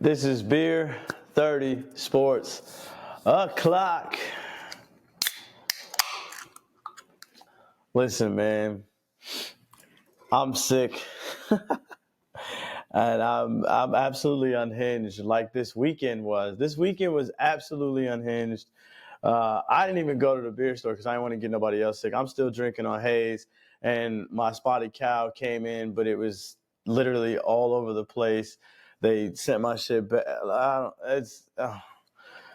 This is Beer 30 Sports O'Clock. Listen, man, I'm sick. And I'm absolutely unhinged like this weekend was. This weekend was absolutely unhinged. I didn't even go to the beer store because I didn't want to get nobody else sick. I'm still drinking on haze, and my spotted cow came in, but it was literally all over the place. They sent my shit back. It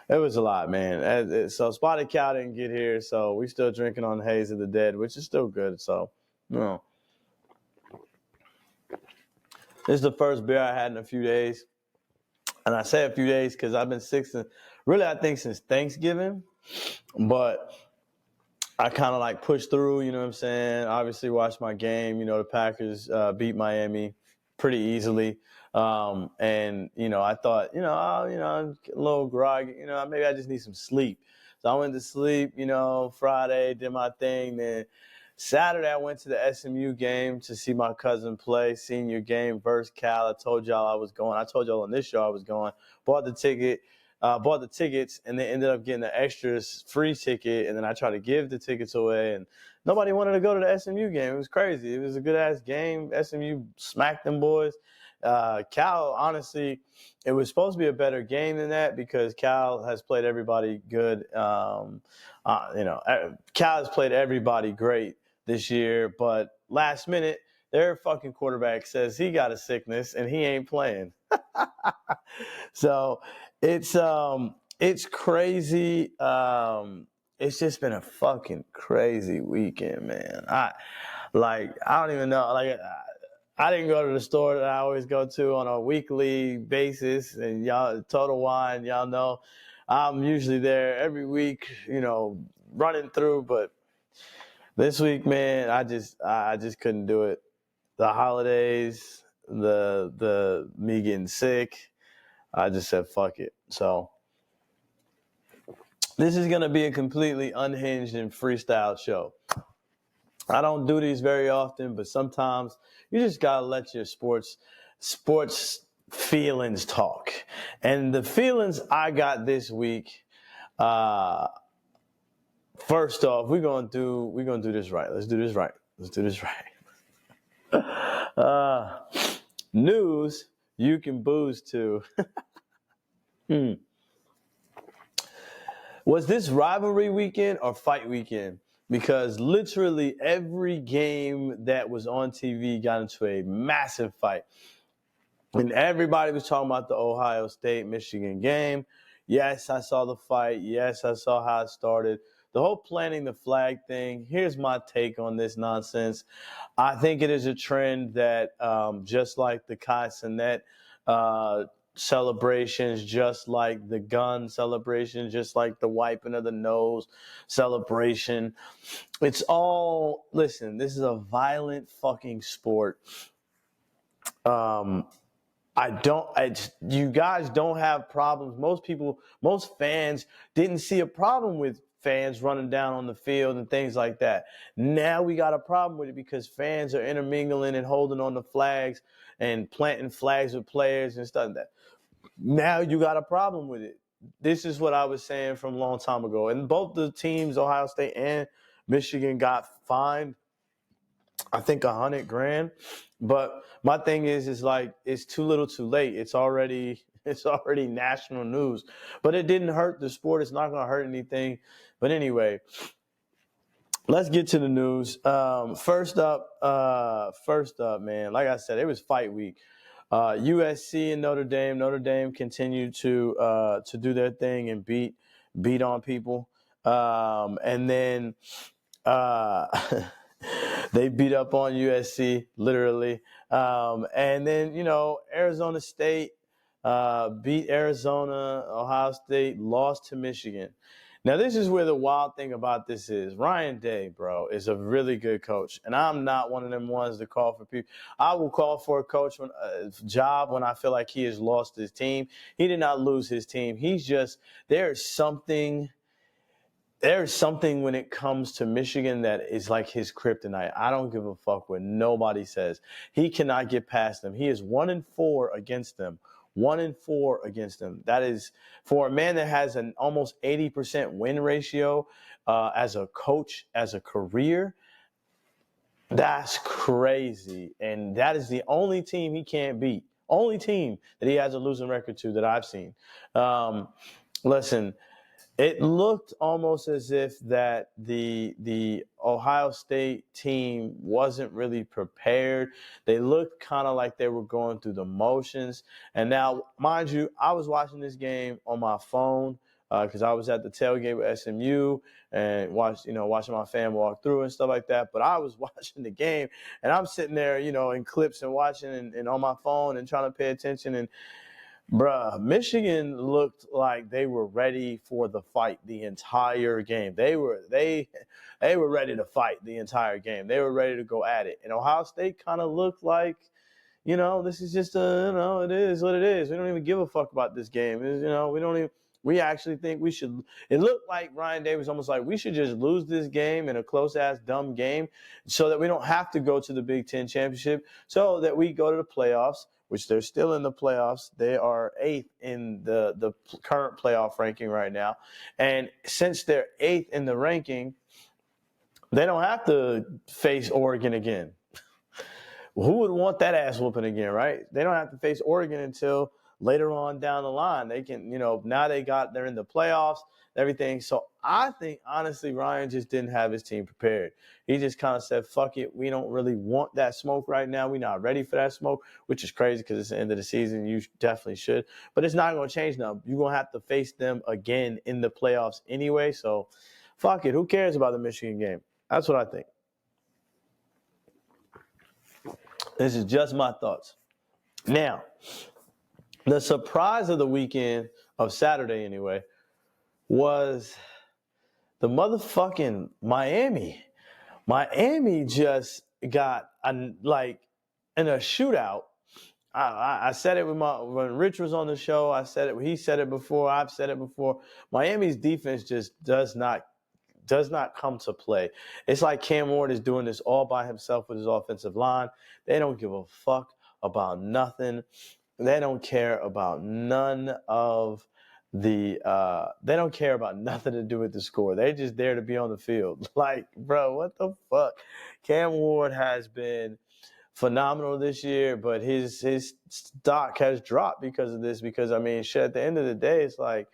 was a lot, man. So spotted cow didn't get here, so we still drinking on haze of the dead, which is still good. So, you know. This is the first beer I had in a few days. And I say a few days because I've been sick since, really, I think since Thanksgiving. But I kind of like pushed through, you know what I'm saying? Obviously watched my game. You know, the Packers beat Miami pretty easily. And, you know, I thought, I'm a little groggy. You know, maybe I just need some sleep. So I went to sleep, you know, Friday, did my thing. Then Saturday, I went to the SMU game to see my cousin play, senior game versus Cal. I told y'all I was going. I told y'all on this show I was going. Bought the tickets, and then ended up getting the extra free ticket. And then I tried to give the tickets away, and nobody wanted to go to the SMU game. It was crazy. It was a good-ass game. SMU smacked them boys. Cal, honestly, it was supposed to be a better game than that because Cal has played everybody good. Cal has played everybody great this year, but last minute, their fucking quarterback says he got a sickness and he ain't playing. So it's crazy. It's just been a fucking crazy weekend, man. I don't even know. I didn't go to the store that I always go to on a weekly basis, and y'all, Total Wine, y'all know I'm usually there every week, you know, running through. But this week, man, I just couldn't do it. The holidays, the me getting sick, I just said fuck it. So this is gonna be a completely unhinged and freestyle show. I don't do these very often, but sometimes you just gotta let your sports feelings talk. And the feelings I got this week, first off, we're gonna do this right. Let's do this right. News you can booze to. Was this rivalry weekend or fight weekend? Because literally every game that was on TV got into a massive fight. And everybody was talking about the Ohio State-Michigan game. Yes, I saw the fight. Yes, I saw how it started. The whole planting the flag thing, here's my take on this nonsense. I think it is a trend that just like the Kai Cenat celebrations, just like the gun celebration, just like the wiping of the nose celebration. It's all, listen, this is a violent fucking sport. You guys don't have problems. Most fans didn't see a problem with fans running down on the field and things like that. Now we got a problem with it because fans are intermingling and holding on to flags and planting flags with players and stuff like that. Now you got a problem with it. This is what I was saying from a long time ago. And both the teams, Ohio State and Michigan, got fined, I think $100,000. But my thing is like, it's too little too late. It's already national news. But it didn't hurt the sport. It's not going to hurt anything. But anyway, let's get to the news. First up, man, like I said, it was fight week. USC and Notre Dame. Notre Dame continued to do their thing and beat on people. And then they beat up on USC, literally. And then, you know, Arizona State beat Arizona. Ohio State lost to Michigan. Now, this is where the wild thing about this is. Ryan Day, bro, is a really good coach. And I'm not one of them ones to call for people. I will call for a coach job when I feel like he has lost his team. He did not lose his team. He's just, there's something when it comes to Michigan that is like his kryptonite. I don't give a fuck what nobody says. He cannot get past them. He is 1-4 against them. 1-4 against them. That is, for a man that has an almost 80% win ratio as a coach, as a career, that's crazy. And that is the only team he can't beat. Only team that he has a losing record to that I've seen. Listen, it looked almost as if that the Ohio State team wasn't really prepared. They looked kind of like they were going through the motions. And now, mind you, I was watching this game on my phone because I was at the tailgate with SMU and watching my fam walk through and stuff like that. But I was watching the game, and I'm sitting there, in clips and watching and on my phone and trying to pay attention. And bruh, Michigan looked like they were ready for the fight the entire game. They were ready to fight the entire game. They were ready to go at it. And Ohio State kind of looked like, this is just it is what it is. We don't even give a fuck about this game. We actually think we should. It looked like Ryan Day was almost like we should just lose this game in a close-ass, dumb game so that we don't have to go to the Big Ten championship, so that we go to the playoffs, which they're still in the playoffs. They are 8th in the current playoff ranking right now. And since they're 8th in the ranking, they don't have to face Oregon again. Who would want that ass whooping again, right? They don't have to face Oregon until later on down the line. They can, now they're in the playoffs, everything. So I think, honestly, Ryan just didn't have his team prepared. He just kind of said, fuck it. We don't really want that smoke right now. We're not ready for that smoke, which is crazy because it's the end of the season. You definitely should. But it's not going to change now. You're going to have to face them again in the playoffs anyway. So fuck it. Who cares about the Michigan game? That's what I think. This is just my thoughts. Now, the surprise of the weekend, of Saturday anyway, was the motherfucking Miami. Miami just got in a shootout. I said it when Rich was on the show. I said it. He said it before. I've said it before. Miami's defense just does not come to play. It's like Cam Ward is doing this all by himself with his offensive line. They don't give a fuck about nothing. They don't care about none of they don't care about nothing to do with the score. They're just there to be on the field. Like, bro, what the fuck? Cam Ward has been phenomenal this year, but his stock has dropped because of this. Because, shit, at the end of the day, it's like,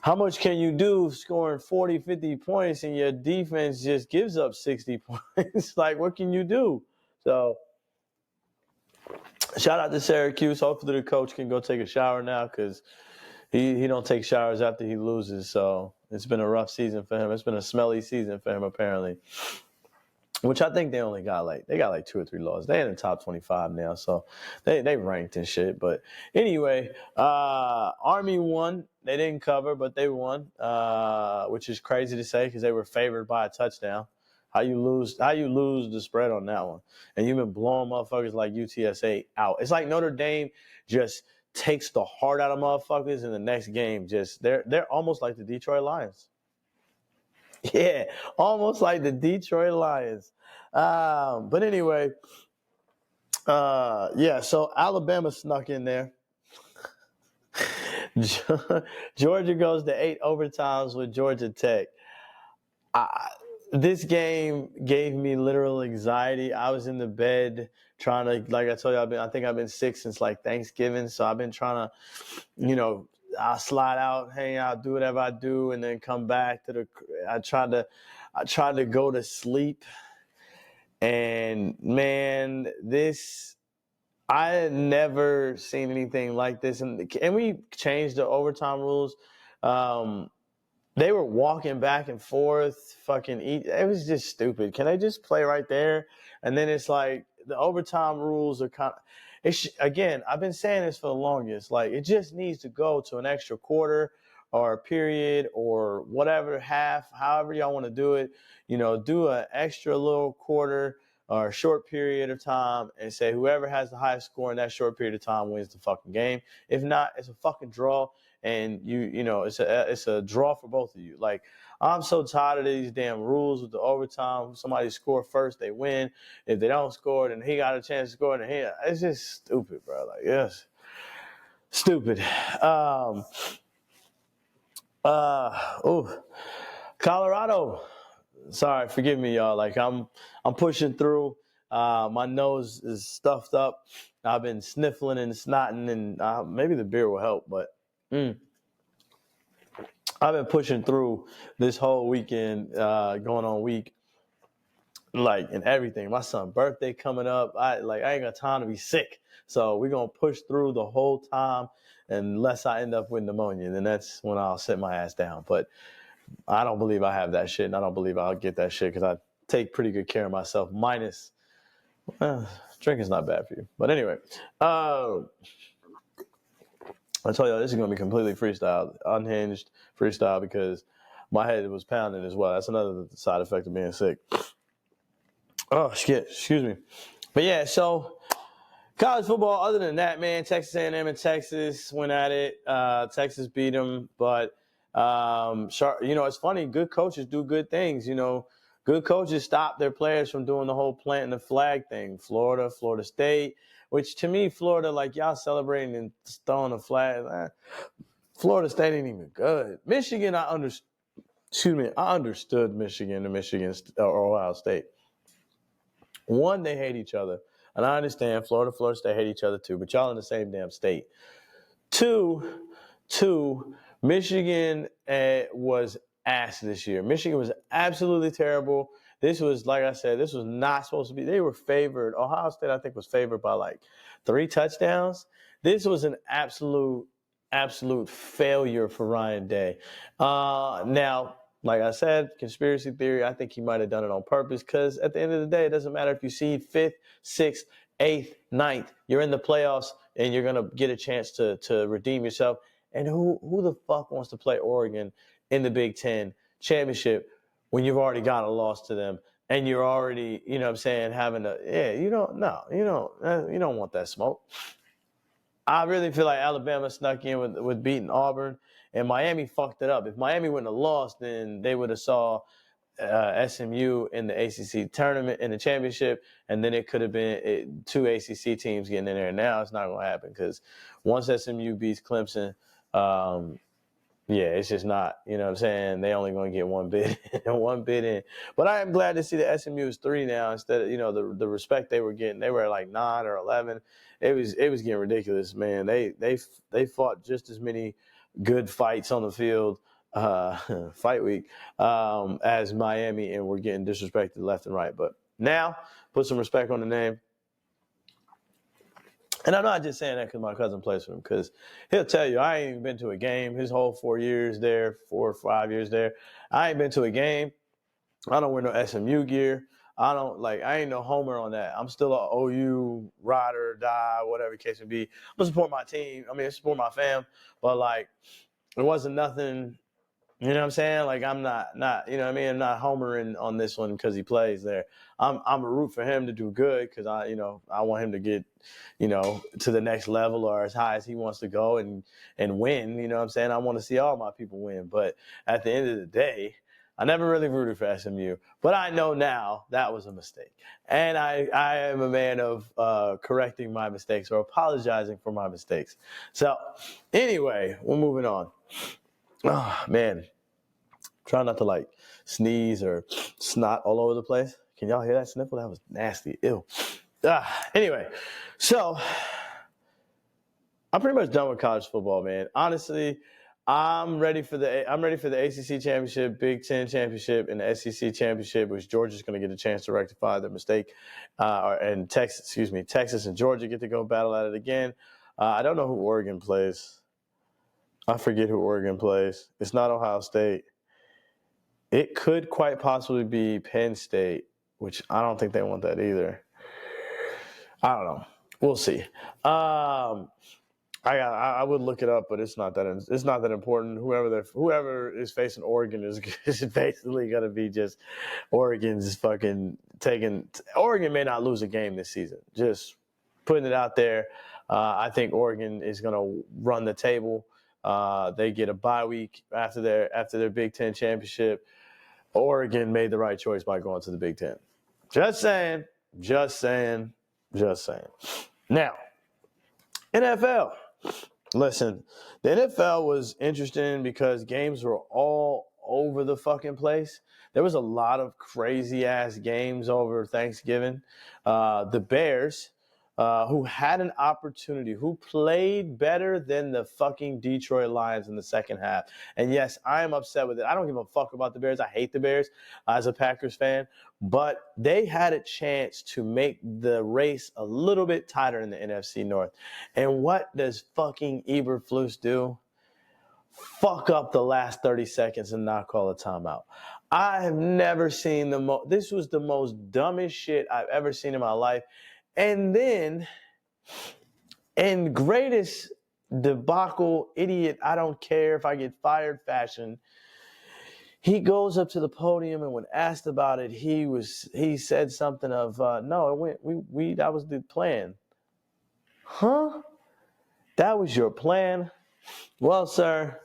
how much can you do scoring 40, 50 points and your defense just gives up 60 points? Like, what can you do? So, shout out to Syracuse. Hopefully the coach can go take a shower now because he don't take showers after he loses. So, it's been a rough season for him. It's been a smelly season for him, apparently. Which I think they got 2 or 3 losses. They're in the top 25 now, so they ranked and shit. But anyway, Army won. They didn't cover, but they won, which is crazy to say because they were favored by a touchdown. How you lose the spread on that one? And you've been blowing motherfuckers like UTSA out. It's like Notre Dame just takes the heart out of motherfuckers in the next game. Just they're almost like the Detroit Lions. Yeah, almost like the Detroit Lions. But anyway, so Alabama snuck in there. Georgia goes to 8 overtimes with Georgia Tech. This game gave me literal anxiety. I was in the bed trying to, like I told you, I think I've been sick since like Thanksgiving. So I've been trying to, I'll slide out, hang out, do whatever I do, and then come back to I tried to go to sleep. And man, I had never seen anything like this. And we changed the overtime rules. They were walking back and forth, it was just stupid. Can they just play right there? And then it's like the overtime rules are kind of, again, I've been saying this for the longest. Like, it just needs to go to an extra quarter or a period or whatever, half, however y'all want to do it. Do an extra little quarter or a short period of time and say whoever has the highest score in that short period of time wins the fucking game. If not, it's a fucking draw. And it's a draw for both of you. Like, I'm so tired of these damn rules with the overtime. If somebody score first, they win. If they don't score, then he got a chance to score. It's just stupid, bro. Like, yes. Stupid. Colorado. Sorry, forgive me, y'all. Like I'm pushing through. My nose is stuffed up. I've been sniffling and snotting, and maybe the beer will help. But I've been pushing through this whole weekend, going on week, like and everything. My son's birthday coming up. I ain't got time to be sick, so we're gonna push through the whole time, unless I end up with pneumonia. And then that's when I'll sit my ass down. But I don't believe I have that shit, and I don't believe I'll get that shit because I take pretty good care of myself. Minus, drinking's not bad for you. But anyway, I told y'all this is going to be completely freestyle, unhinged freestyle, because my head was pounding as well. That's another side effect of being sick. Oh, shit. Excuse me. But yeah, so college football, other than that, man, Texas A&M and Texas went at it. Texas beat them, but it's funny. Good coaches do good things. Good coaches stop their players from doing the whole planting the flag thing. Florida State, which to me, Florida, like y'all celebrating and throwing a flag. Florida State ain't even good. Michigan, I understood Michigan and or Ohio State. One, they hate each other. And I understand Florida State hate each other too, but y'all in the same damn state. Two, Michigan was ass this year. Michigan was absolutely terrible. This was, like I said, this was not supposed to be. They were favored. Ohio State, I think, was favored by like 3 touchdowns. This was an absolute failure for Ryan Day. Now, like I said, conspiracy theory, I think he might have done it on purpose because at the end of the day, it doesn't matter if you seed 5th, 6th, 8th, 9th. You're in the playoffs and you're going to get a chance to redeem yourself. And who the fuck wants to play Oregon in the Big Ten championship when you've already got a loss to them and you're already, you know what I'm saying, you don't want that smoke. I really feel like Alabama snuck in with beating Auburn, and Miami fucked it up. If Miami wouldn't have lost, then they would have saw SMU in the ACC tournament, in the championship, and then it could have been 2 ACC teams getting in there. Now it's not going to happen because once SMU beats Clemson, it's just not, you know what I'm saying, they only going to get one bid in. But I am glad to see that SMU is 3 now instead of, the respect they were getting. They were at like 9 or 11. It was getting ridiculous, man. They fought just as many good fights on the field fight week as Miami, and were getting disrespected left and right. But now, put some respect on the name. And I'm not just saying that because my cousin plays for him, because he'll tell you, I ain't even been to a game his whole 4 years there, 4 or 5 years there. I ain't been to a game. I don't wear no SMU gear. I ain't no homer on that. I'm still a OU ride or die, whatever the case may be. I'm going to support my team. Support my fam. But, it wasn't nothing, you know what I'm saying? Like, I'm not, you know what I mean? I'm not homering on this one because he plays there. I'm a root for him to do good because I want him to get, to the next level or as high as he wants to go and win. You know what I'm saying? I want to see all my people win. But at the end of the day, I never really rooted for SMU, but I know now that was a mistake. And I am a man of correcting my mistakes or apologizing for my mistakes. So anyway, we're moving on. Oh, man. Try not to sneeze or snot all over the place. Can y'all hear that sniffle? That was nasty. Ew. Anyway, so I'm pretty much done with college football, man. Honestly, I'm ready for the ACC championship, Big Ten championship, and the SEC championship, which Georgia's going to get a chance to rectify their mistake. And Texas and Georgia get to go battle at it again. I don't know who Oregon plays. I forget who Oregon plays. It's not Ohio State. It could quite possibly be Penn State, which I don't think they want that either. I don't know. We'll see. I would look it up, but it's not that important. Whoever is facing Oregon is basically going to be just Oregon's fucking taking. Oregon may not lose a game this season. Just putting it out there. I think Oregon is going to run the table. They get a bye week after their Big Ten championship. Oregon made the right choice by going to the Big Ten. Just saying. Now, NFL. Listen, the NFL was interesting because games were all over the fucking place. There was a lot of crazy ass games over Thanksgiving. The Bears, who had an opportunity, who played better than the fucking Detroit Lions in the second half. And yes, I am upset with it. I don't give a fuck about the Bears. I hate the Bears as a Packers fan. But they had a chance to make the race a little bit tighter in the NFC North. And what does fucking Eberflus do? Fuck up the last 30 seconds and not call a timeout. I have never seen this was the most dumbest shit I've ever seen in my life. And then, in greatest debacle, idiot, I don't care if I get fired fashion, he goes up to the podium, and when asked about it, he said something of, no, it went, that was the plan. Huh? That was your plan? Well, sir,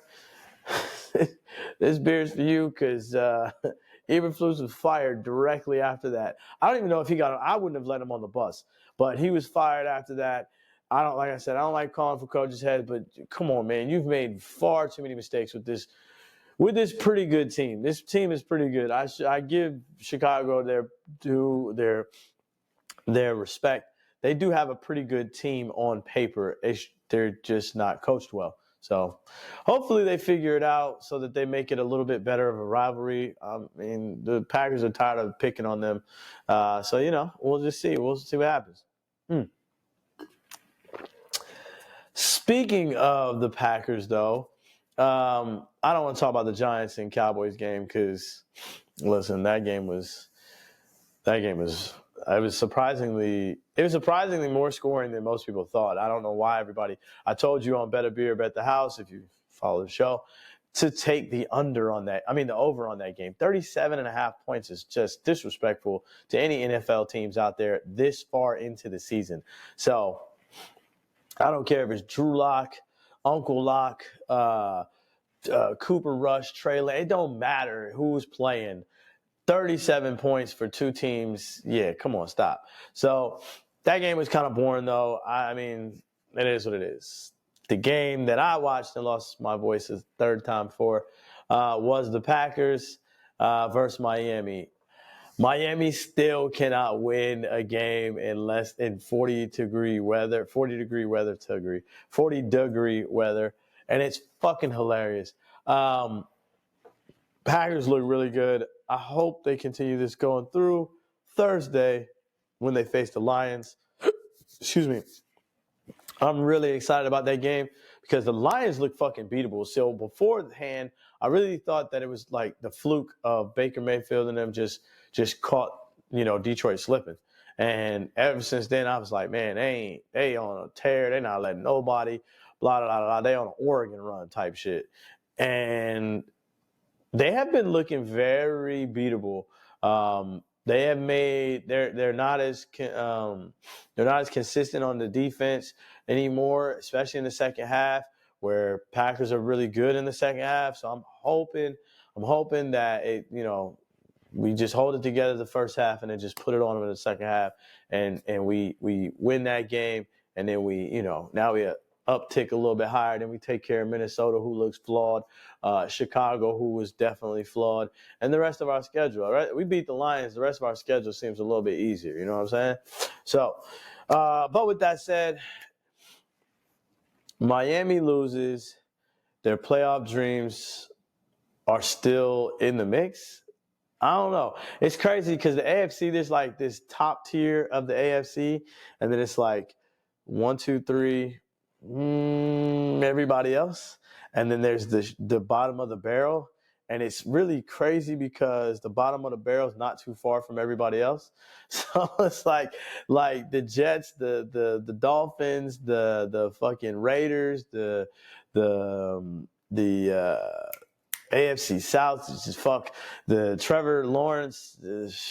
this beer's for you because Eberflus was fired directly after that. I don't even know if he got. I wouldn't have let him on the bus, but he was fired after that. Like I said, I don't like calling for coaches' heads, but come on, man, you've made far too many mistakes with this pretty good team. This team is pretty good. I give Chicago their respect. They do have a pretty good team on paper. They're just not coached well. So hopefully they figure it out so that they make it a little bit better of a rivalry. I mean, the Packers are tired of picking on them. So, we'll just see. We'll see what happens. Speaking of the Packers, though, I don't want to talk about the Giants and Cowboys game because, listen, that game was it was surprisingly more scoring than most people thought. I don't know why everybody. I told you on Bet a Beer, Bet the House, if you follow the show, to take the under on that. I mean, the over on that game. 37.5 points is just disrespectful to any NFL teams out there this far into the season. So I don't care if it's Drew Lock, Uncle Lock, Cooper Rush, Trey Lance. It don't matter who's playing. 37 points for two teams. Yeah, come on, stop. So that game was kind of boring, though. I mean, it is what it is. The game that I watched and lost my voice a third time for was the Packers versus Miami. Miami still cannot win a game in less than 40-degree weather, and it's fucking hilarious. Packers look really good. I hope they continue this going through Thursday when they face the Lions. Excuse me. I'm really excited about that game because the Lions look fucking beatable. So beforehand, I really thought that it was like the fluke of Baker Mayfield and them just caught, Detroit slipping. And ever since then, I was like, man, they on a tear. They're not letting nobody, blah, blah, blah, blah. They on an Oregon run type shit. And they have been looking very beatable. They have made they're not as consistent on the defense anymore, especially in the second half, where Packers are really good in the second half. So I'm hoping that we just hold it together the first half and then just put it on them in the second half, and we win that game, and then now we uptick a little bit higher. Then we take care of Minnesota, who looks flawed, Chicago, who was definitely flawed, and the rest of our schedule. Right? We beat the Lions. The rest of our schedule seems a little bit easier. You know what I'm saying? So, but with that said, Miami loses. Their playoff dreams are still in the mix. I don't know. It's crazy because the AFC, there's like this top tier of the AFC, and then it's like 1, 2, 3, everybody else. And then there's the bottom of the barrel. And it's really crazy because the bottom of the barrel is not too far from everybody else. So it's like the Jets, the Dolphins, the fucking Raiders, the AFC South is just fuck. The Trevor Lawrence,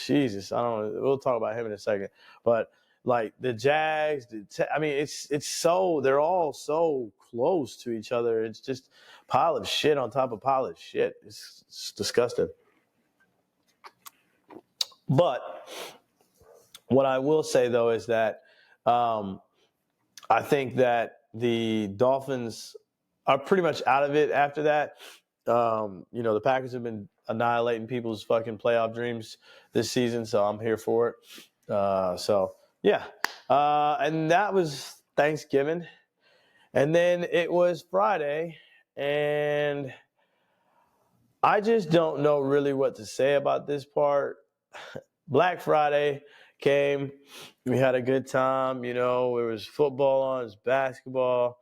Jesus, I don't know. We'll talk about him in a second. But like the Jags, it's so, they're all so close to each other. It's just pile of shit on top of pile of shit. It's disgusting. But what I will say, though, is that I think that the Dolphins are pretty much out of it after that. The Packers have been annihilating people's fucking playoff dreams this season, so I'm here for it. And that was Thanksgiving. And then it was Friday, and I just don't know really what to say about this part. Black Friday came. We had a good time. There was football on, it was basketball,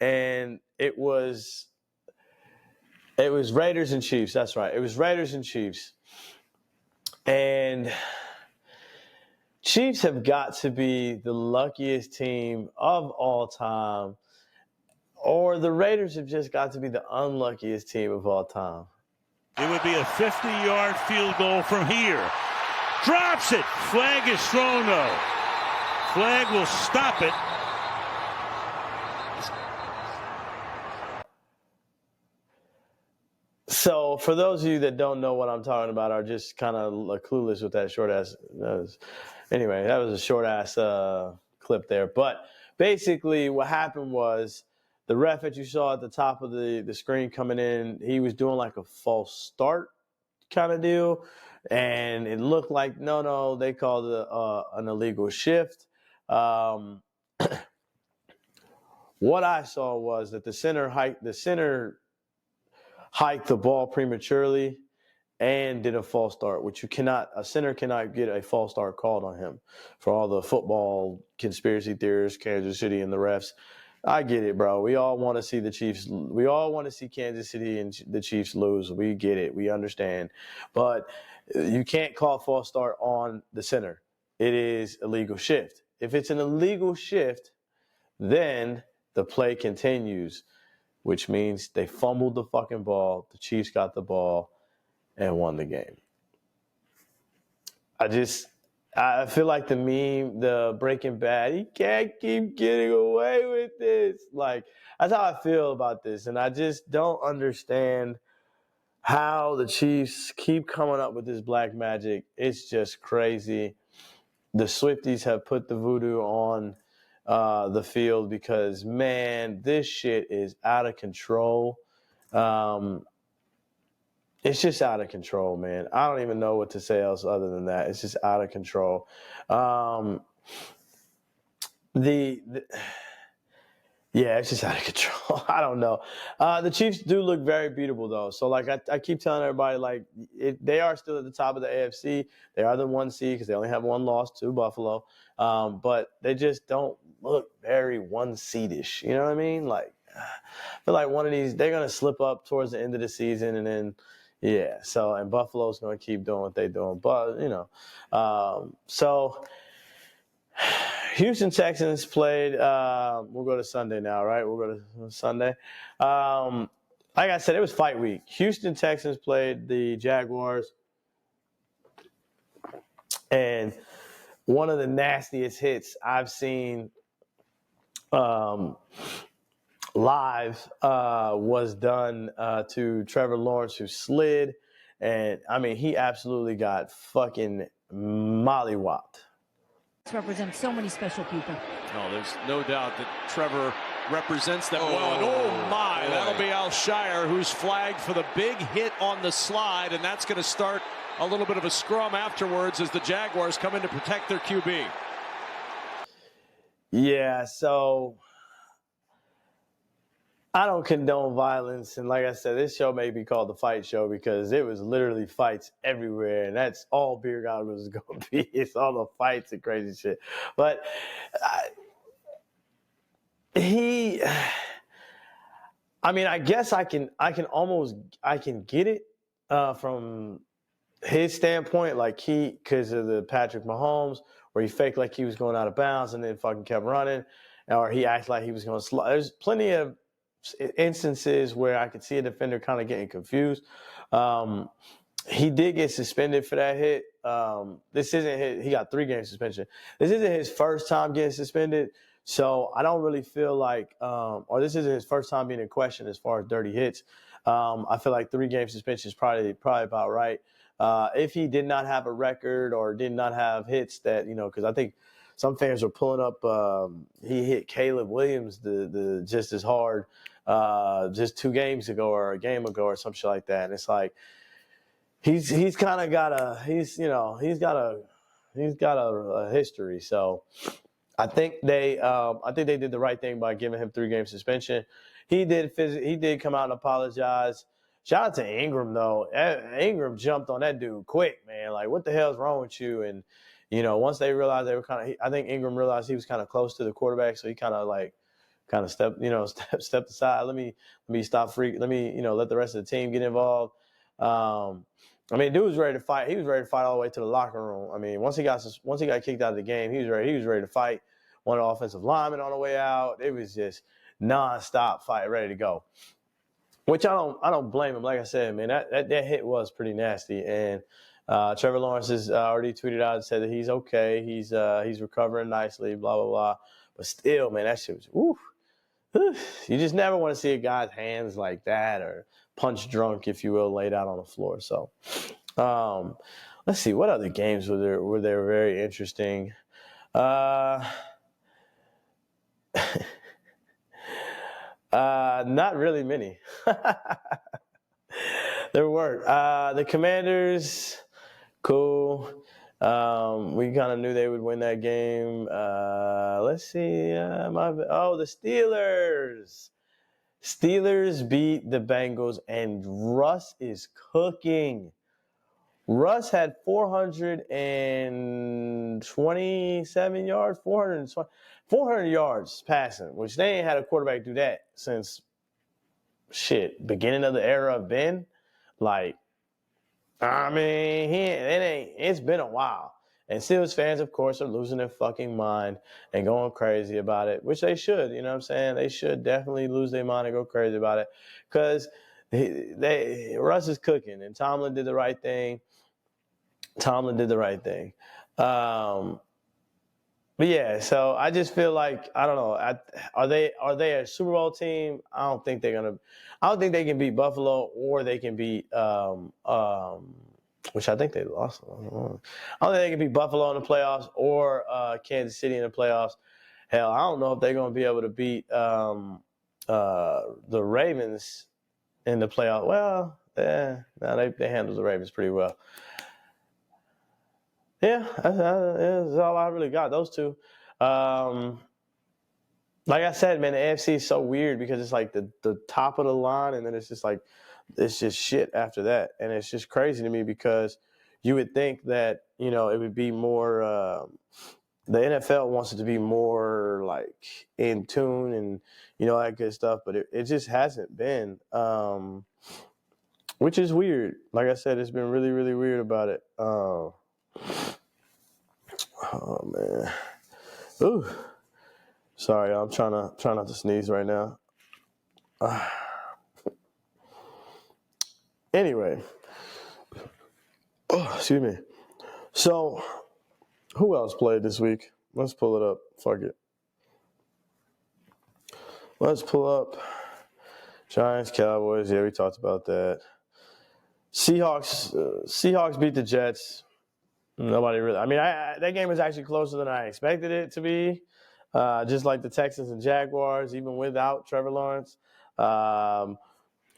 and it was Raiders and Chiefs. That's right. It was Raiders and Chiefs. And Chiefs have got to be the luckiest team of all time, or the Raiders have just got to be the unluckiest team of all time. It would be a 50-yard field goal from here. Drops it. Flag is thrown, though. Flag will stop it. So for those of you that don't know what I'm talking about, are just kind of clueless with that short ass. Anyway, that was a short ass clip there. But basically, what happened was the ref that you saw at the top of the screen coming in, he was doing like a false start kind of deal, and it looked like no, they called it an illegal shift. What I saw was that the center hiked the ball prematurely and did a false start, which a center cannot get a false start called on him. For all the football conspiracy theorists, Kansas City and the refs, I get it, bro. We all want to see the Chiefs. We all want to see Kansas City and the Chiefs lose. We get it. We understand. But you can't call a false start on the center. It is illegal shift. If it's an illegal shift, then the play continues, which means they fumbled the fucking ball. The Chiefs got the ball and won the game. I feel like the meme, the Breaking Bad, he can't keep getting away with this. Like, that's how I feel about this. And I just don't understand how the Chiefs keep coming up with this black magic. It's just crazy. The Swifties have put the voodoo on the field because, man, this shit is out of control. It's just out of control, man. I don't even know what to say else other than that. It's just out of control. It's just out of control. I don't know. The Chiefs do look very beautiful, though. So, like, I keep telling everybody, like, they are still at the top of the AFC. They are the 1 seed because they only have one loss to Buffalo. But they just don't look very 1 seedish. You know what I mean? Like, I feel like one of these, they're going to slip up towards the end of the season and then, and Buffalo's going to keep doing what they're doing. But, Houston Texans played, we'll go to Sunday now, right? We'll go to Sunday. Like I said, it was fight week. Houston Texans played the Jaguars. And one of the nastiest hits I've seen live was done to Trevor Lawrence, who slid. And, I mean, he absolutely got fucking mollywopped. Represents so many special people. Oh, there's no doubt that Trevor represents them well. And that'll be Al Shire, who's flagged for the big hit on the slide, and that's going to start a little bit of a scrum afterwards as the Jaguars come in to protect their QB. Yeah, so I don't condone violence, and like I said, this show may be called the Fight Show because it was literally fights everywhere, and that's all Beer God was going to be. It's all the fights and crazy shit. But I guess I can get it from his standpoint, like because of the Patrick Mahomes, where he faked like he was going out of bounds and then fucking kept running, or he acted like he was going to slide. There's plenty of instances where I could see a defender kind of getting confused. He did get suspended for that hit. This isn't he got 3-game suspension. This isn't his first time getting suspended, so I don't really feel like, or this isn't his first time being in question as far as dirty hits. I feel like 3-game suspension is probably about right. If he did not have a record or did not have hits that, because I think some fans were pulling up. He hit Caleb Williams the just as hard just 2 games ago or a game ago or some shit like that. And it's like he's kind of got a history. So I think they did the right thing by giving him 3-game suspension. He did come out and apologize. Shout out to Ingram though. Ingram jumped on that dude quick, man. Like, what the hell's wrong with you? And once they realized they were I think Ingram realized he was kind of close to the quarterback, so he kind of stepped aside. Let me stop freak. Let me let the rest of the team get involved. I mean, dude was ready to fight. He was ready to fight all the way to the locker room. I mean, once he got kicked out of the game, he was ready. He was ready to fight. One of the offensive linemen on the way out. It was just nonstop fight, ready to go. Which I don't blame him. Like I said, man, that hit was pretty nasty. And Trevor Lawrence has already tweeted out and said that he's okay. He's recovering nicely. Blah blah blah. But still, man, that shit was woof. You just never want to see a guy's hands like that or punch drunk, if you will, laid out on the floor. So, let's see, what other games were there very interesting? Not really many. There weren't. The Commanders, cool. We kind of knew they would win that game. Let's see. The Steelers. Steelers beat the Bengals, and Russ is cooking. Russ had 427 yards, 400 yards passing, which they ain't had a quarterback do that since, beginning of the era of Ben. Like, I mean, it's been a while. And Steelers fans, of course, are losing their fucking mind and going crazy about it, which they should. You know what I'm saying? They should definitely lose their mind and go crazy about it because Russ is cooking, and Tomlin did the right thing. But yeah, so I just feel like, I don't know. Are they a Super Bowl team? I don't think they can beat Buffalo, or they can beat which I think they lost. I don't think they can beat Buffalo in the playoffs or Kansas City in the playoffs. Hell, I don't know if they're going to be able to beat the Ravens in the playoffs. Well, they handled the Ravens pretty well. Yeah, that's all I really got, those two. Like I said, man, the AFC is so weird because it's like the top of the line, and then it's just like, it's just shit after that. And it's just crazy to me because you would think that, it would be more the NFL wants it to be more like in tune and, that good stuff. But it just hasn't been, which is weird. Like I said, it's been really, really weird about it. Oh, man. Ooh. Sorry, I'm trying not to sneeze right now. Anyway. Oh, excuse me. So, who else played this week? Let's pull it up. Fuck it. Let's pull up Giants, Cowboys. Yeah, we talked about that. Seahawks beat the Jets. Nobody really. I mean, that game was actually closer than I expected it to be. Just like the Texans and Jaguars, even without Trevor Lawrence.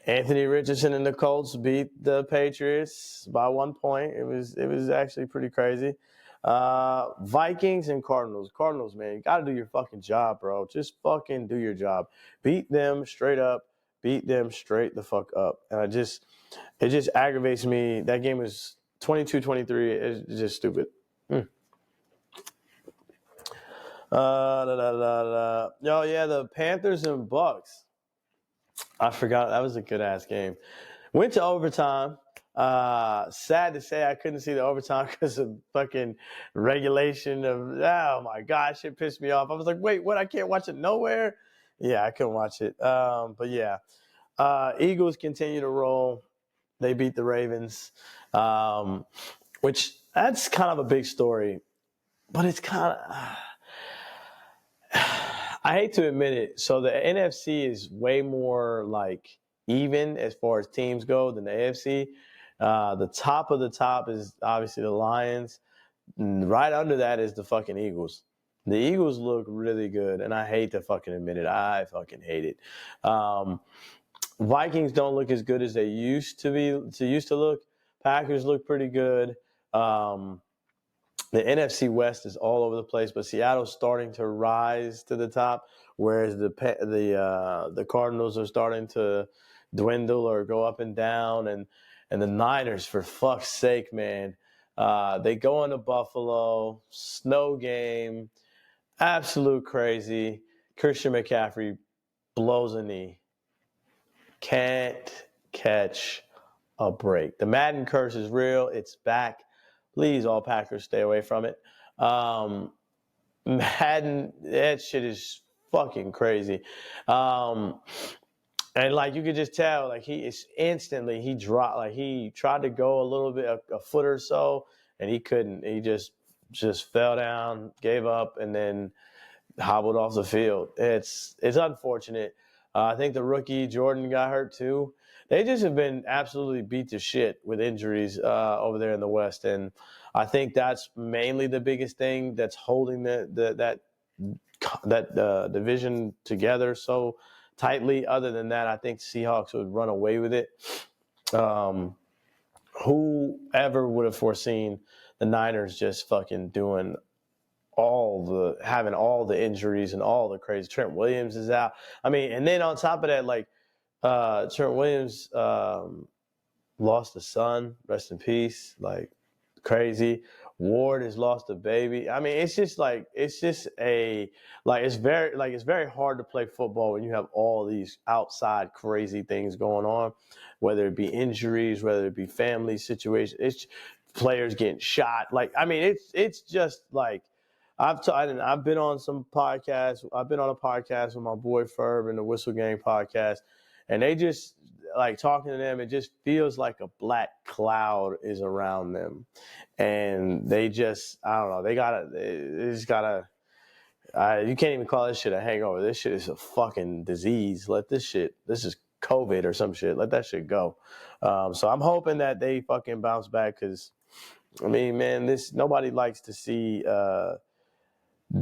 Anthony Richardson and the Colts beat the Patriots by 1 point. It was actually pretty crazy. Vikings and Cardinals. Cardinals, man, you got to do your fucking job, bro. Just fucking do your job. Beat them straight up. Beat them straight the fuck up. And it just aggravates me. That game was 22-23. It's just stupid. Yo, yeah, the Panthers and Bucks. I forgot. That was a good-ass game. Went to overtime. Sad to say I couldn't see the overtime because of fucking regulation of, oh, my gosh, it pissed me off. I was like, wait, what? I can't watch it nowhere? Yeah, I couldn't watch it. But, yeah. Eagles continue to roll. They beat the Ravens, which that's kind of a big story. But it's kind of I hate to admit it. So the NFC is way more like even as far as teams go than the AFC. The top of the top is obviously the Lions. Right under that is the fucking Eagles. The Eagles look really good, and I hate to fucking admit it. I fucking hate it. Vikings don't look as good as they used to look. Packers look pretty good. The NFC West is all over the place, but Seattle's starting to rise to the top, whereas the Cardinals are starting to dwindle or go up and down, and the Niners, for fuck's sake, man, they go into Buffalo, snow game, absolute crazy. Christian McCaffrey blows a knee, can't catch a break. The Madden curse is real. It's back. Please, all Packers, stay away from it. Madden, that shit is fucking crazy. And like you could just tell, like he dropped, like he tried to go a little bit, a foot or so, and he couldn't. He just fell down, gave up, and then hobbled off the field. It's unfortunate. I think the rookie Jordan got hurt too. They just have been absolutely beat to shit with injuries over there in the West, and I think that's mainly the biggest thing that's holding that division together so tightly. Other than that, I think Seahawks would run away with it. Whoever would have foreseen the Niners just fucking doing having all the injuries and all the crazy. Trent Williams is out. I mean, and then on top of that, like Trent Williams lost a son, rest in peace, like crazy. Ward has lost a baby. I mean, it's very hard to play football when you have all these outside crazy things going on, whether it be injuries, whether it be family situations, it's players getting shot. Like, I mean, it's just like, I've been on some podcasts. I've been on a podcast with my boy Ferb and the Whistle Gang podcast, and they just, like, talking to them, it just feels like a black cloud is around them. And they just, I don't know, they just gotta, you can't even call this shit a hangover. This shit is a fucking disease. This is COVID or some shit. Let that shit go. So I'm hoping that they fucking bounce back, because, I mean, man, nobody likes to see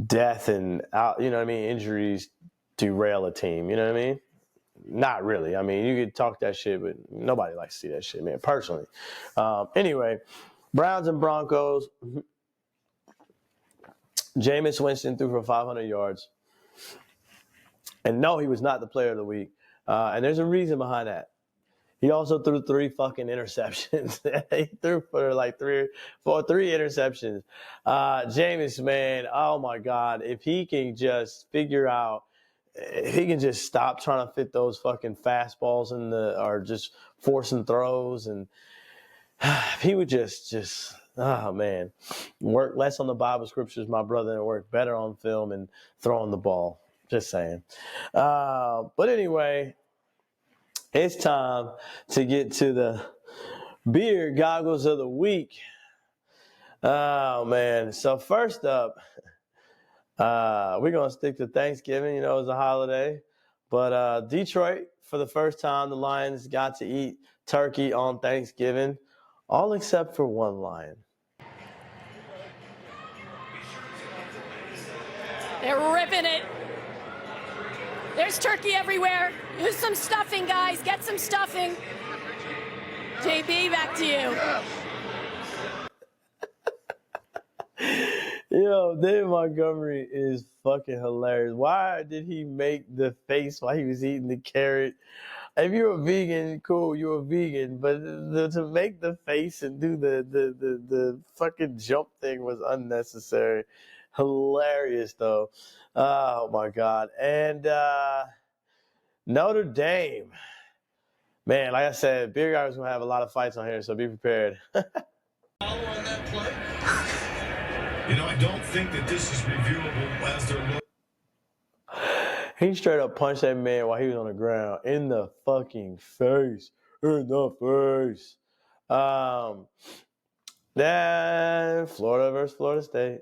death and, you know what I mean, injuries derail a team. You know what I mean? Not really. I mean, you could talk that shit, but nobody likes to see that shit, man, personally. Anyway, Browns and Broncos. Jameis Winston threw for 500 yards. And no, he was not the player of the week. And there's a reason behind that. He also threw 3 fucking interceptions. He threw for like three interceptions. Jameis, man, oh my God. If he can just if he can just stop trying to fit those fucking fastballs or just forcing throws, and if he would just, oh man, work less on the Bible scriptures, my brother, and work better on film and throwing the ball. Just saying. But anyway, it's time to get to the beer goggles of the week. Oh man. So first up, we're going to stick to Thanksgiving. You know, it's a holiday. But Detroit, for the first time, the Lions got to eat turkey on Thanksgiving, all except for one Lion. They're ripping it. There's turkey everywhere. Use some stuffing, guys. Get some stuffing. JB, back to you. Yo, David Montgomery is fucking hilarious. Why did he make the face while he was eating the carrot? If you're a vegan, cool, you're a vegan. But to make the face and do the fucking jump thing was unnecessary. Hilarious, though. Oh, my God. And Notre Dame. Man, like I said, Beer Guy is going to have a lot of fights on here, so be prepared. On that play. You know, I don't think that this is reviewable as they're looking. He straight up punched that man while he was on the ground in the fucking face. In the face. Then Florida versus Florida State.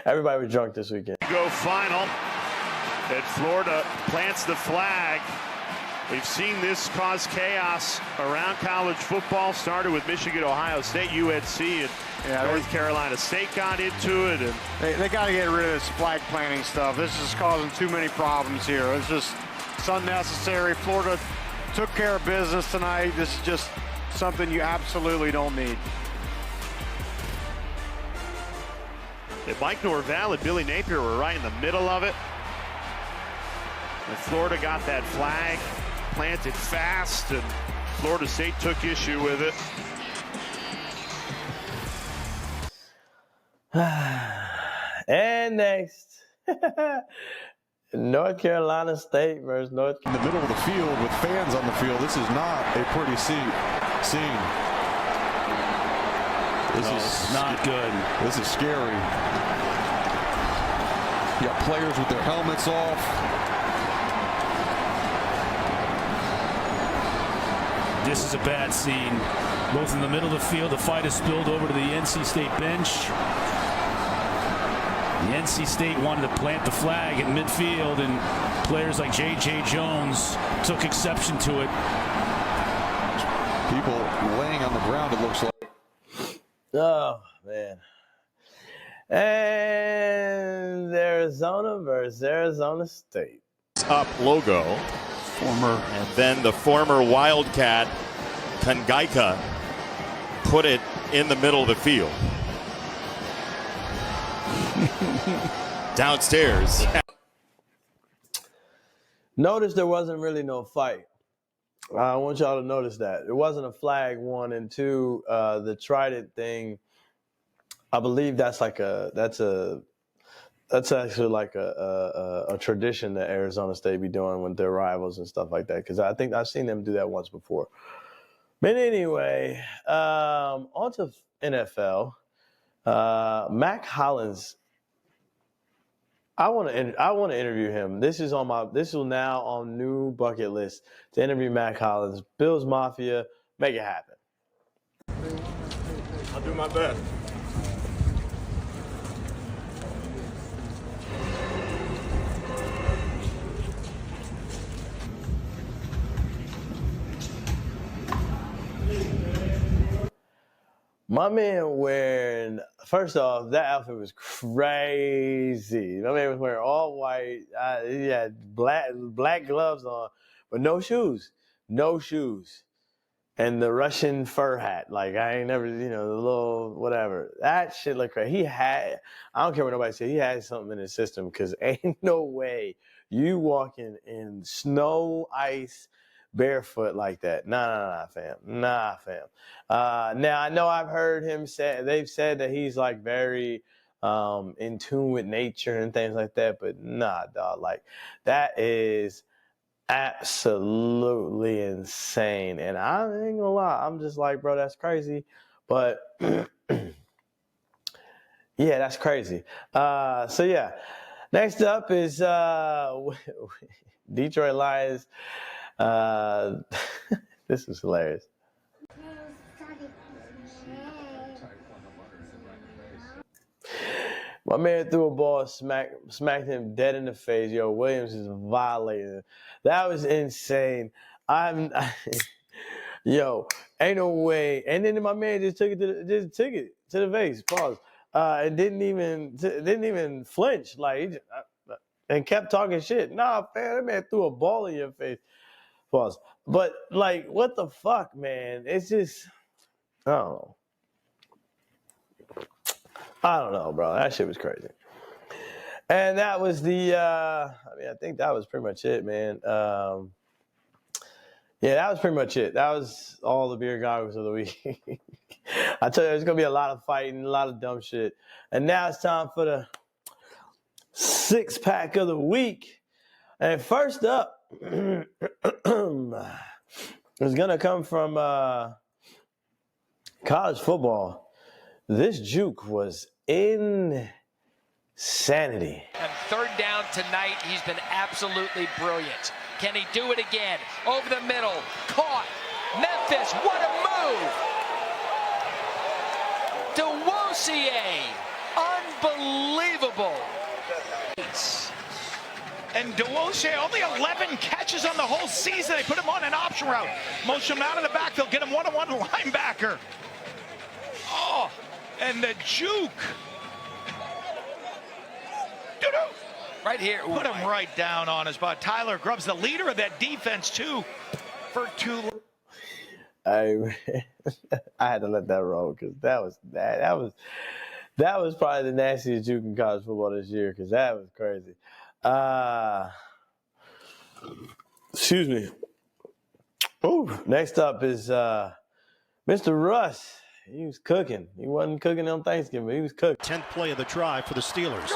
Everybody was drunk this weekend. Go final. And Florida plants the flag. We've seen this cause chaos around college football. Started with Michigan, Ohio State, UNC, and North Carolina State got into it. And they got to get rid of this flag planting stuff. This is causing too many problems here. It's just it's unnecessary. Florida took care of business tonight. This is just something you absolutely don't need. And Mike Norvell and Billy Napier were right in the middle of it. And Florida got that flag planted fast, and Florida State took issue with it. And next, North Carolina State versus North In the middle of the field with fans on the field, this is not a pretty scene. This is not good. This is scary. You got players with their helmets off. This is a bad scene. Both in the middle of the field, the fight has spilled over to the NC State bench. The NC State wanted to plant the flag at midfield, and players like J.J. Jones took exception to it. People laying on the ground, it looks like. Oh, man. And Arizona versus Arizona State. Up logo. And then the former Wildcat, Kangaika, put it in the middle of the field. Downstairs. Notice there wasn't really no fight. I want y'all to notice that. It wasn't a flag, 1, and 2. The trident thing, I believe that's actually like a tradition that Arizona State be doing with their rivals and stuff like that. Because I think I've seen them do that once before. But anyway, on to NFL. Mac Hollins. I want to interview him. This is now on new bucket list to interview Mac Hollins. Bills Mafia, make it happen. I'll do my best. My man wearing, first off, that outfit was crazy. My man was wearing all white. He had black gloves on, but no shoes. No shoes. And the Russian fur hat. Like, I ain't never, the little whatever. That shit looked crazy. I don't care what nobody said, he had something in his system, because ain't no way you walking in snow, ice, barefoot like that. Nah, fam. Nah, fam. Now, I know I've heard him say, they've said that he's like very in tune with nature and things like that, but nah, dog. Like, that is absolutely insane. And I ain't gonna lie, I'm just like, bro, that's crazy. But yeah, that's crazy. So yeah, next up is Detroit Lions. This is hilarious. My man threw a ball, smacked him dead in the face. Yo, Williams is violating. That was insane. Yo, ain't no way. And then my man just took it to the face. Pause. And didn't even flinch. Like, and kept talking shit. Nah, man, that man threw a ball in your face. Pause. But like, what the fuck, man? It's just, I don't know. I don't know, bro. That shit was crazy. And that was I think that was pretty much it, man. Yeah, that was pretty much it. That was all the beer goggles of the week. I tell you, there's going to be a lot of fighting, a lot of dumb shit. And now it's time for the 6-pack of the week. And first up, it's going to come from college football. This juke was insanity. And third down tonight, he's been absolutely brilliant. Can he do it again? Over the middle, caught. Memphis, what a move! DeWosier, unbelievable. And Deloche, only 11 catches on the whole season. They put him on an option route. Motion him out of the backfield, get him one-on-one linebacker. Oh, and the juke. Doo-doo. Right here. Put him right down on his butt. Tyler Grubbs, the leader of that defense, too, for 2. I had to let that roll because that was probably the nastiest juke in college football this year because that was crazy. Excuse me. Ooh, next up is Mr. Russ. He was cooking. He wasn't cooking on Thanksgiving, but he was cooking. 10th play of the drive for the Steelers.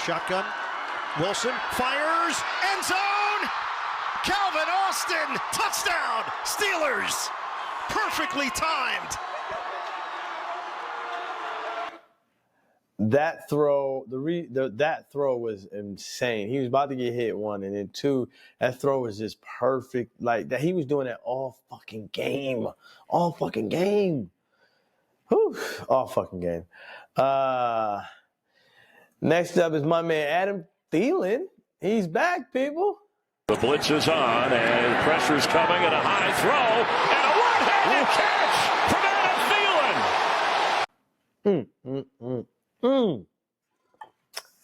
Shotgun. Wilson fires. End zone. Calvin Austin. Touchdown. Steelers. Perfectly timed. That throw, that throw was insane. He was about to get hit, 1, and then 2, that throw was just perfect. Like that, he was doing that all fucking game. Whew, all fucking game. Next up is my man Adam Thielen. He's back, people. The blitz is on, and pressure's coming, and a high throw, and a one-handed catch from Adam Thielen.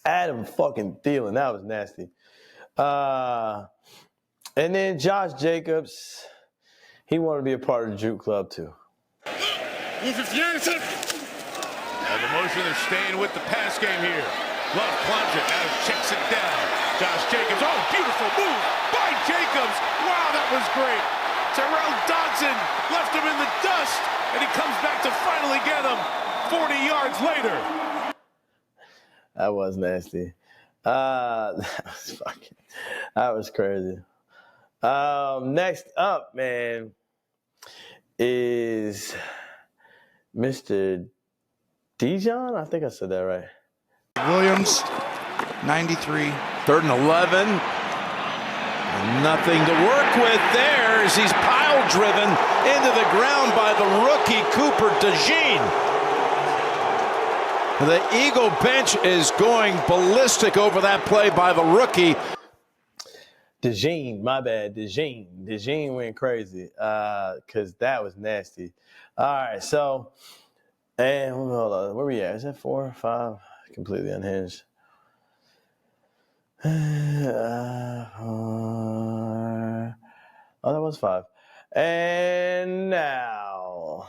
Adam fucking Thielen. That was nasty. And then Josh Jacobs. He wanted to be a part of the Juke Club, too. And the motion is staying with the pass game here. Love plunging, now checks it down. Josh Jacobs, oh, beautiful move by Jacobs. Wow, that was great. Terrell Dodson left him in the dust, and he comes back to finally get him 40 yards later. That was nasty. That was crazy. Next up, man, is Mr. Dijon. I think I said that right. Williams, 93, 3rd and 11. And nothing to work with there as he's pile driven into the ground by the rookie Cooper DeJean. The Eagle bench is going ballistic over that play by the rookie. DeJean, my bad. DeJean went crazy because that was nasty. All right, so, and hold on, where we at? Is that 4 or 5? Completely unhinged. Oh, that was 5. And now,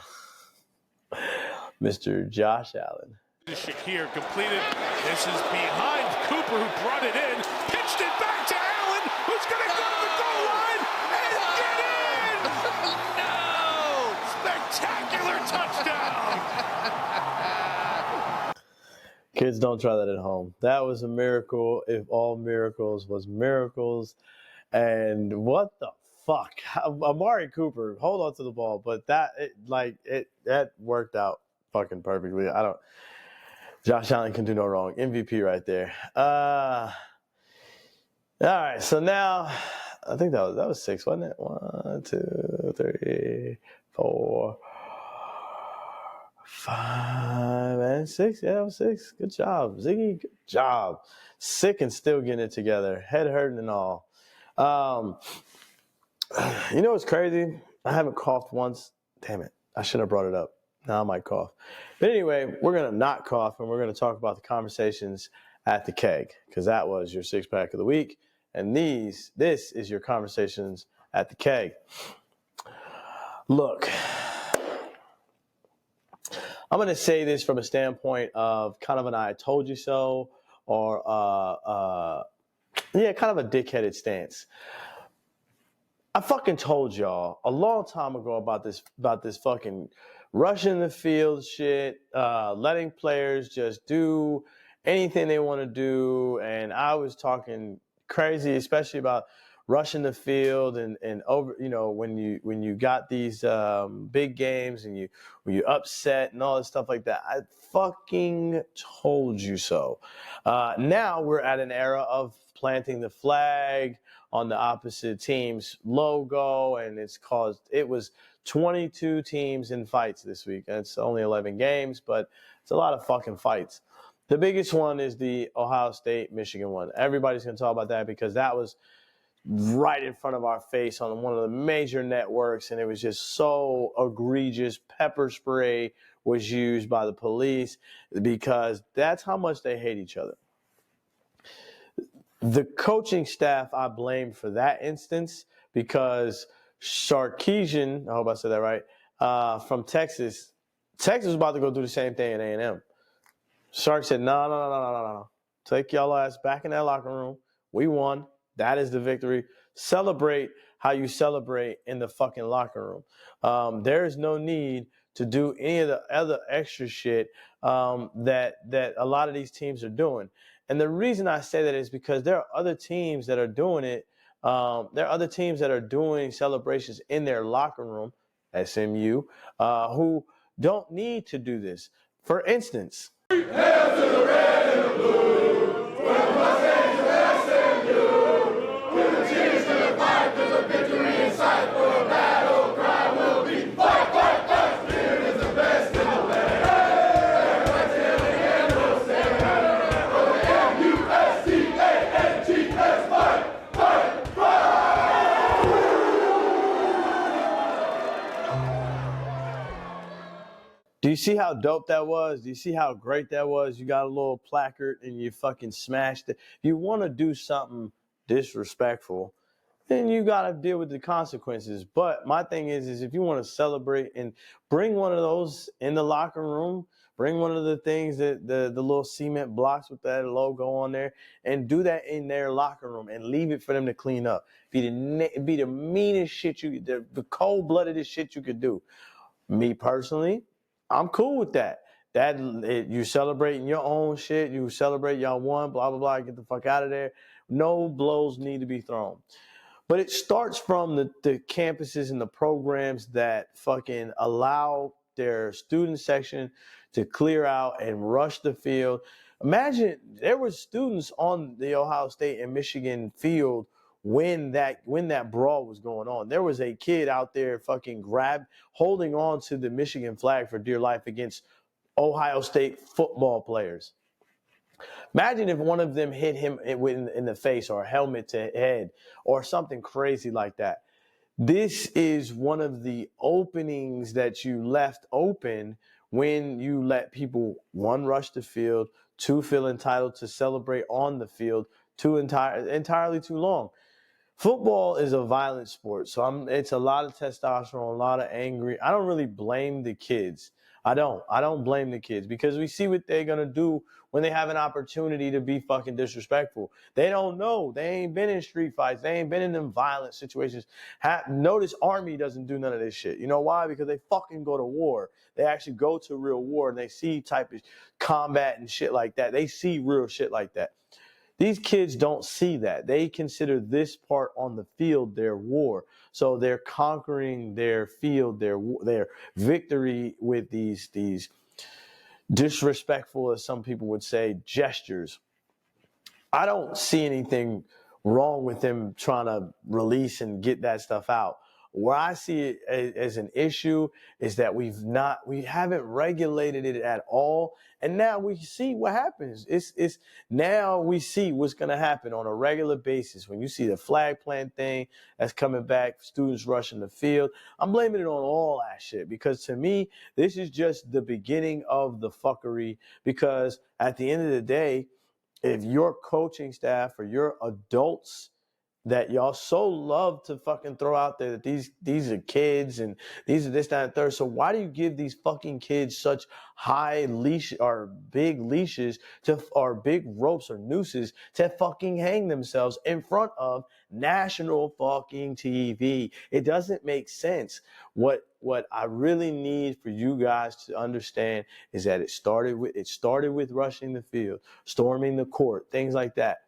Mr. Josh Allen. Shakir completed. This is behind Cooper, who brought it in, pitched it back to Allen, who's going to go to the goal line and get in! No! Spectacular touchdown! Kids, don't try that at home. That was a miracle if all miracles was miracles. And what the fuck? Amari Cooper, hold on to the ball, but that worked out fucking perfectly. Josh Allen can do no wrong. MVP right there. All right, so now I think that was 6, wasn't it? 1, 2, 3, 4, 5, and 6. Yeah, that was 6. Good job, Ziggy. Good job. Sick and still getting it together. Head hurting and all. You know what's crazy? I haven't coughed once. Damn it. I should have brought it up. Now I might cough. But anyway, we're going to not cough, and we're going to talk about the conversations at the keg, because that was your 6-pack of the week. And this is your conversations at the keg. Look, I'm going to say this from a standpoint of kind of an I told you so, or kind of a dickheaded stance. I fucking told y'all a long time ago about this fucking rushing the field shit, letting players just do anything they want to do, and I was talking crazy, especially about rushing the field and over, when you got these big games and when you upset and all this stuff like that. I fucking told you so. Now we're at an era of planting the flag on the opposite team's logo, and it was 22 teams in fights this week. And it's only 11 games, but it's a lot of fucking fights. The biggest one is the Ohio State-Michigan one. Everybody's going to talk about that because that was right in front of our face on one of the major networks, and it was just so egregious. Pepper spray was used by the police because that's how much they hate each other. The coaching staff I blame for that instance because Sarkisian, I hope I said that right, from Texas was about to go do the same thing at A&M. Sark said, no. Take y'all ass back in that locker room. We won. That is the victory. Celebrate how you celebrate in the fucking locker room. There is no need to do any of the other extra shit that a lot of these teams are doing. And the reason I say that is because there are other teams that are doing it. There are other teams that are doing celebrations in their locker room, SMU, who don't need to do this. For instance, Hail to the red and the blue. We're the Mustangs of SMU. With the cheers to the fight, there's a victory in sight. For a battle cry will be fight, fight, fight. Spirit is the best in the land. Everybody standing and we'll stand. For the M-U-S-T-A-N-G-S, fight, fight, fight. do you see how dope that was? Do you see how great that was? You got a little placard and you fucking smashed it. If you want to do something disrespectful, then you got to deal with the consequences. But my thing is if you want to celebrate and bring one of those in the locker room, bring one of the things that the little cement blocks with that logo on there and do that in their locker room and leave it for them to clean up. Be the meanest shit the cold-bloodedest shit you could do. Me personally, I'm cool with that. You celebrating your own shit. You celebrate y'all won, blah, blah, blah. Get the fuck out of there. No blows need to be thrown. But it starts from the campuses and the programs that fucking allow their student section to clear out and rush the field. Imagine there were students on the Ohio State and Michigan field when that brawl was going on. There was a kid out there fucking holding on to the Michigan flag for dear life against Ohio State football players. Imagine if one of them hit him in the face or a helmet to head or something crazy like that. This is one of the openings that you left open when you let people, one, rush the field, two, feel entitled to celebrate on the field, two, entirely too long. Football is a violent sport, so it's a lot of testosterone, a lot of angry. I don't really blame the kids. I don't blame the kids because we see what they're going to do when they have an opportunity to be fucking disrespectful. They don't know. They ain't been in street fights. They ain't been in them violent situations. Notice Army doesn't do none of this shit. You know why? Because they fucking go to war. They actually go to real war and they see type of combat and shit like that. They see real shit like that. These kids don't see that. They consider this part on the field their war. So they're conquering their field, their victory with these disrespectful, as some people would say, gestures. I don't see anything wrong with them trying to release and get that stuff out. Where I see it as an issue is that we haven't regulated it at all, and now we see what happens. It's now we see what's going to happen on a regular basis. When you see the flag plant thing that's coming back, students rushing the field, I'm blaming it on all that shit because to me, this is just the beginning of the fuckery. Because at the end of the day, if your coaching staff or your adults that y'all so love to fucking throw out there that these are kids and these are this, that, and third. So why do you give these fucking kids such high leash or big leashes or big ropes or nooses to fucking hang themselves in front of national fucking TV? It doesn't make sense. What I really need for you guys to understand is that it started with rushing the field, storming the court, things like that.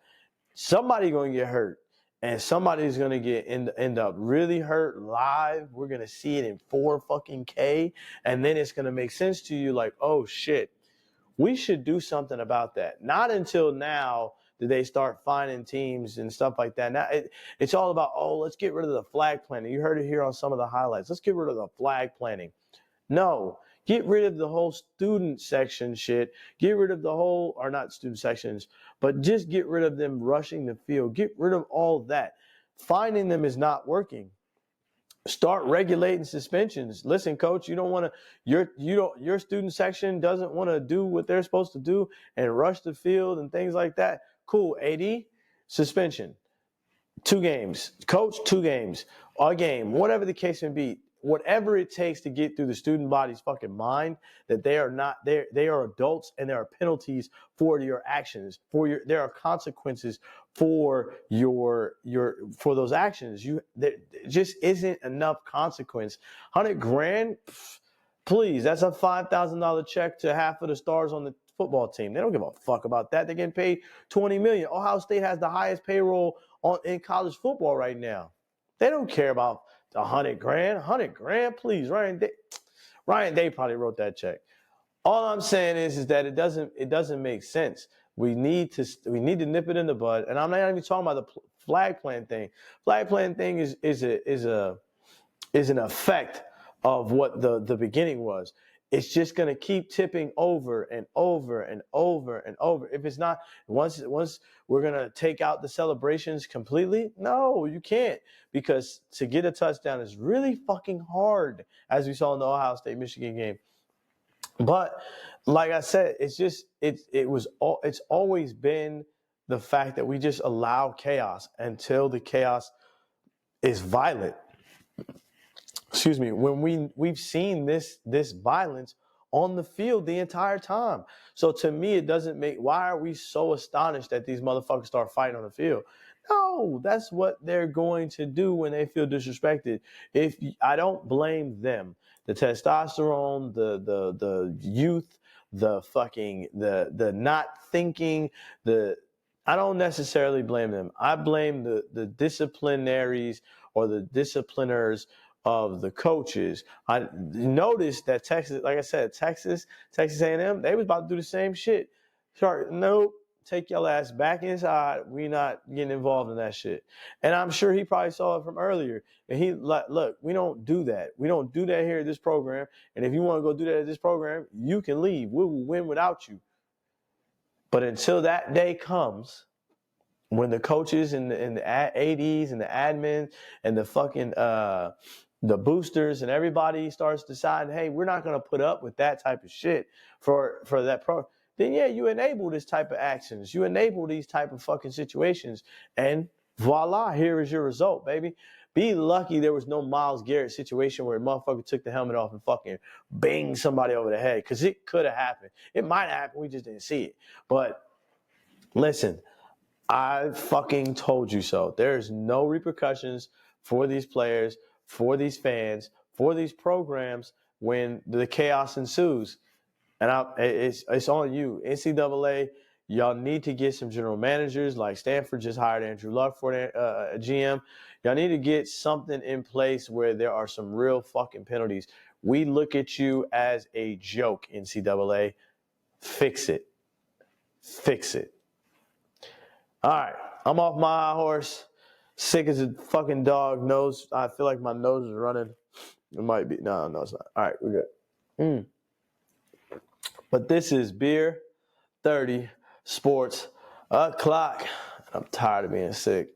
Somebody going to get hurt. And somebody's going to end up really hurt live. We're going to see it in 4K. And then it's going to make sense to you like, oh, shit, we should do something about that. Not until now do they start finding teams and stuff like that. Now it's all about, let's get rid of the flag planting. You heard it here on some of the highlights. Let's get rid of the flag planting. No. Get rid of the whole student section shit. Get rid of the whole, or not student sections, but just get rid of them rushing the field. Get rid of all that. Finding them is not working. Start regulating suspensions. Listen, coach, you don't want to. Your student section doesn't want to do what they're supposed to do and rush the field and things like that. Cool. AD, suspension. 2 games. Coach, 2 games. A game. Whatever the case may be. Whatever it takes to get through the student body's fucking mind that they are not there. They are adults and there are penalties for your actions. There are consequences for for those actions. There just isn't enough consequence. $100,000, please. That's a $5,000 check to half of the stars on the football team. They don't give a fuck about that. They're getting paid $20 million. Ohio State has the highest payroll in college football right now. They don't care about the $100,000. $100,000, please. Ryan Day probably wrote that check. All I'm saying is that it doesn't make sense. We need to nip it in the bud. And I'm not even talking about the flag plan thing. Flag plan thing is an effect of what the beginning was. It's just going to keep tipping over and over and over and over. If it's not, once we're going to take out the celebrations completely, no, you can't. Because to get a touchdown is really fucking hard, as we saw in the Ohio State-Michigan game. But like I said, it's always been the fact that we just allow chaos until the chaos is violent. Excuse me, when we've seen this violence on the field the entire time. So to me, it doesn't make, why are we so astonished that these motherfuckers start fighting on the field? No, that's what they're going to do when they feel disrespected. I don't blame them. The testosterone, the youth, the not thinking, I don't necessarily blame them. I blame the disciplinaries or the discipliners of the coaches. I noticed that Texas, like I said, Texas A&M, they was about to do the same shit. Shark, nope, take your ass back inside. We not getting involved in that shit. And I'm sure he probably saw it from earlier. And he like, look, we don't do that. We don't do that here at this program. And if you want to go do that at this program, you can leave. We will win without you. But until that day comes, when the coaches and the ADs and the admins and the fucking the boosters and everybody starts deciding, hey, we're not going to put up with that type of shit for that pro, then yeah, you enable this type of actions. You enable these type of fucking situations. And voila, here is your result, baby. Be lucky there was no Myles Garrett situation where a motherfucker took the helmet off and fucking banged somebody over the head, because it could have happened. It might happen. We just didn't see it. But listen, I fucking told you so. There's no repercussions for these players, for these fans, for these programs when the chaos ensues. And it's on you. NCAA, y'all need to get some general managers, like Stanford just hired Andrew Luck for a GM. Y'all need to get something in place where there are some real fucking penalties. We look at you as a joke, NCAA. Fix it. Fix it. All right, I'm off my high horse. Sick as a fucking dog. Nose, I feel like my nose is running. It might be. No, it's not. All right, we're good. But this is Beer 30 Sports O'Clock. I'm tired of being sick.